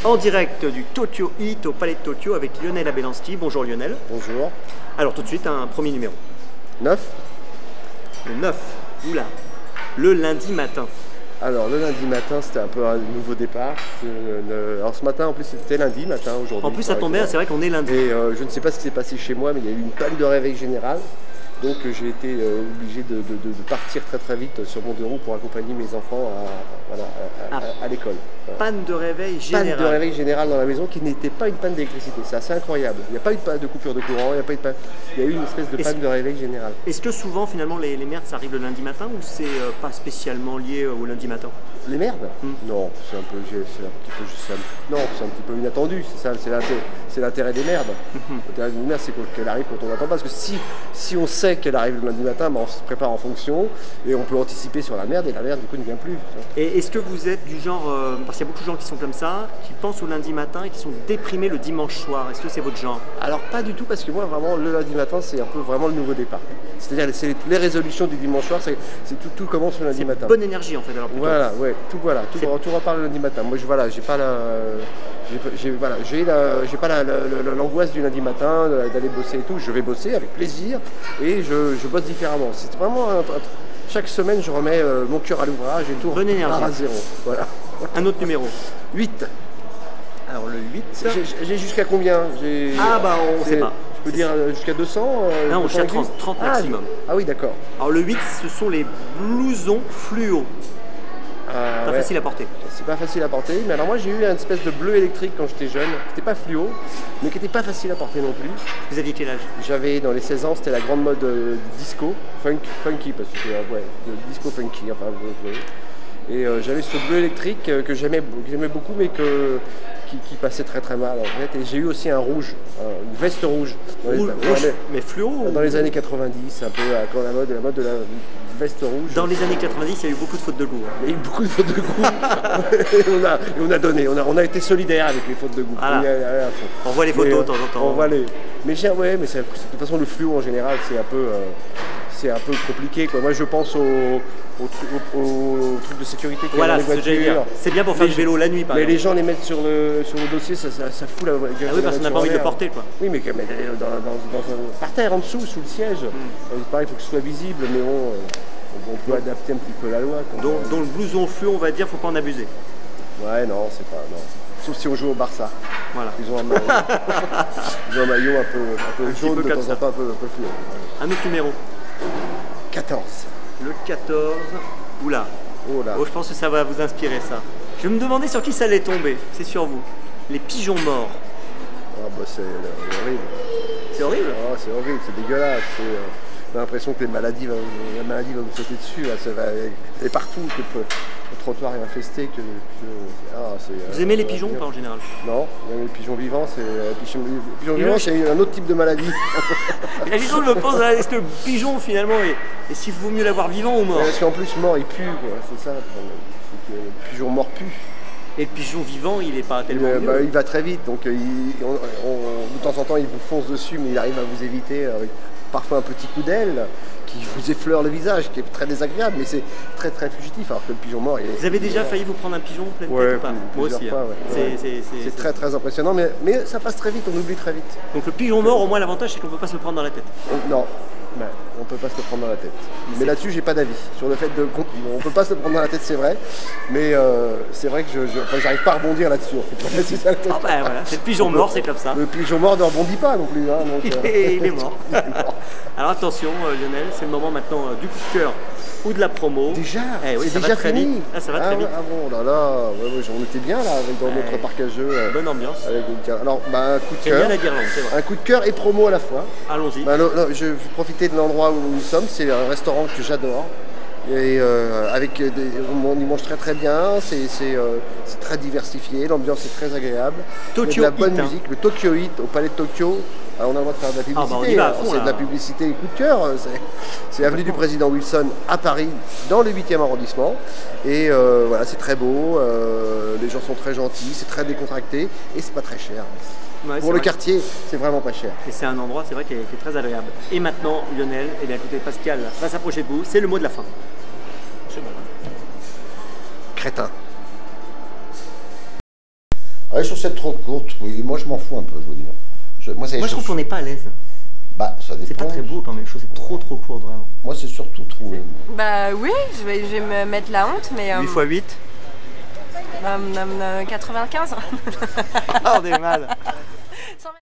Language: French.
En direct du Tokyo Heat au Palais de Tokyo avec Lionel Abelanski. Bonjour Lionel. Bonjour. Alors tout de suite un premier numéro. 9. Le 9, oula, le lundi matin. Alors le lundi matin c'était un peu un nouveau départ. Alors ce matin en plus c'était lundi matin aujourd'hui. En plus ça tombait, c'est vrai qu'on est lundi. Et je ne sais pas ce qui s'est passé chez moi mais il y a eu une panne de réveil générale. Donc j'ai été obligé de partir très vite sur mon 2 roues pour accompagner mes enfants à l'école. Voilà. Panne de réveil générale. Panne de réveil générale dans la maison qui n'était pas une panne d'électricité. C'est assez incroyable. Il n'y a pas eu de coupure de courant, il y a eu une espèce de panne de réveil générale. Est-ce que souvent finalement les merdes ça arrive le lundi matin ou c'est pas spécialement lié au lundi matin? Les merdes Non, c'est un petit peu inattendu, c'est ça, c'est l'intérêt des merdes. L'intérêt des merdes, c'est qu'elle arrive quand on n'attend pas. Parce que si on sait qu'elle arrive le lundi matin, on se prépare en fonction et on peut anticiper sur la merde et la merde du coup ne vient plus. Et est-ce que vous êtes du genre, parce qu'il y a beaucoup de gens qui sont comme ça, qui pensent au lundi matin et qui sont déprimés le dimanche soir, est-ce que c'est votre genre? Alors pas du tout, parce que moi vraiment le lundi matin c'est un peu vraiment le nouveau départ. C'est-à-dire les résolutions du dimanche soir, tout commence le lundi matin. Bonne énergie en fait alors plutôt. Voilà, ouais, tout repart le lundi matin. Moi j'ai pas l'angoisse du lundi matin d'aller bosser et tout. Je vais bosser avec plaisir et je bosse différemment. C'est vraiment chaque semaine je remets mon cœur à l'ouvrage et tout repart à zéro. Voilà. Un autre numéro. 8. Alors le 8. J'ai jusqu'à combien? Ah bah on sait pas. Je peux dire jusqu'à 200 Non, jusqu'à 30 maximum. Ah oui, d'accord. Alors le 8, ce sont les blousons fluo. Pas facile à porter. C'est pas facile à porter, mais alors moi j'ai eu une espèce de bleu électrique quand j'étais jeune, qui n'était pas fluo, mais qui n'était pas facile à porter non plus. Vous aviez quel âge? J'avais dans les 16 ans, c'était la grande mode disco, funky, parce que disco funky, enfin vous voyez. Et j'avais ce bleu électrique que j'aimais beaucoup, mais qui passait très mal en fait. Et j'ai eu aussi un rouge, une veste rouge. Mais fluo dans les années 90, un peu quand la mode de la veste rouge. Dans les années 90, il y a eu beaucoup de fautes de goût. Il y a eu beaucoup de fautes de goût. et on a donné, on a été solidaires avec les fautes de goût. Voilà. On voit les photos de temps en temps. On voit les. Mais de toute façon le fluo en général c'est un peu compliqué quoi. Moi je pense au truc de sécurité qu'il y a dans les voitures. C'est bien pour faire du vélo la nuit par exemple. Mais les gens les mettent sur le dossier, ça fout la voiture. Ah oui, parce qu'on n'a pas envie de le porter quoi. Oui, mais par terre en dessous, sous le siège. Pareil, il faut que ce soit visible, mais on peut adapter un petit peu la loi. Dans le blouson fluo, on va dire, faut pas en abuser. Ouais, non, c'est pas. Non. Sauf si on joue au Barça. Voilà. Ils ont un maillot un peu jaune, de temps en temps un peu fluo. Un autre numéro. 14. Le 14. Oula. Oh là. Oh, je pense que ça va vous inspirer ça. Je vais me demander sur qui ça allait tomber. C'est sur vous. Les pigeons morts. Ah bah c'est horrible. C'est horrible. Ah, c'est horrible, c'est dégueulasse. J'ai l'impression que la maladie va vous sauter dessus. Là. Et partout, que le trottoir est infesté. Vous aimez les pigeons ou pas en général? Non, les pigeons vivants, c'est un autre type de maladie. La question je me pose, est-ce que le pigeon finalement est-il vaut mieux l'avoir vivant ou mort? Parce qu'en plus mort il pue, c'est ça. C'est que le pigeon mort pue. Et le pigeon vivant, il n'est pas tellement mieux. Il va très vite, donc de temps en temps il vous fonce dessus, mais il arrive à vous éviter avec parfois un petit coup d'aile qui vous effleure le visage, qui est très désagréable, mais c'est très fugitif, alors que le pigeon mort... Vous avez déjà failli vous prendre un pigeon en pleine tête ou pas? Moi aussi. Fois, c'est très impressionnant, mais ça passe très vite, on oublie très vite. Donc le pigeon mort, au moins l'avantage, c'est qu'on ne peut pas se le prendre dans la tête. Non. On ne peut pas se le prendre dans la tête. Mais là-dessus, j'ai pas d'avis. Sur le fait on ne peut pas se le prendre dans la tête, c'est vrai. Mais c'est vrai que j'arrive pas à rebondir là-dessus. En fait. Voilà. C'est le pigeon mort, c'est comme ça. Le pigeon mort ne rebondit pas non plus. Hein, donc, il est mort. Alors attention, Lionel, c'est le moment maintenant du coup de cœur ou de la promo. Déjà oui, c'est déjà fini. Ça va très vite. Ah bon, là, on était bien là dans notre parc à jeux. Bonne ambiance. Alors, un coup de cœur. Bien la guirlande, c'est vrai. Un coup de cœur et promo à la fois. Allons-y. Je vais profiter de l'endroit où nous sommes. C'est un restaurant que j'adore. Et on y mange très bien, c'est très diversifié, l'ambiance est très agréable. Tokyo il y a de la bonne Heat, musique, le Tokyo Heat au Palais de Tokyo. Alors on a le droit de faire de la publicité, c'est de la publicité coup de cœur. C'est avenue du Président Wilson à Paris, dans le 8e arrondissement. Et voilà, c'est très beau, les gens sont très gentils, c'est très décontracté et c'est pas très cher. Ouais, pour le quartier, c'est vraiment pas cher. Et c'est un endroit, c'est vrai, qui est très agréable. Et maintenant, Lionel, eh bien, écoutez, Pascal va s'approcher de vous, c'est le mot de la fin. Crétin. Ah, les chaussettes trop courtes, oui, moi je m'en fous un peu, je veux dire. Moi je trouve qu'on n'est pas à l'aise. Bah, ça dépend. C'est pas très beau quand même, les chaussettes trop courtes, vraiment. Moi c'est surtout trouvé. Bah oui, je vais me mettre la honte, mais... 8 x 8 95. Ah, on est mal.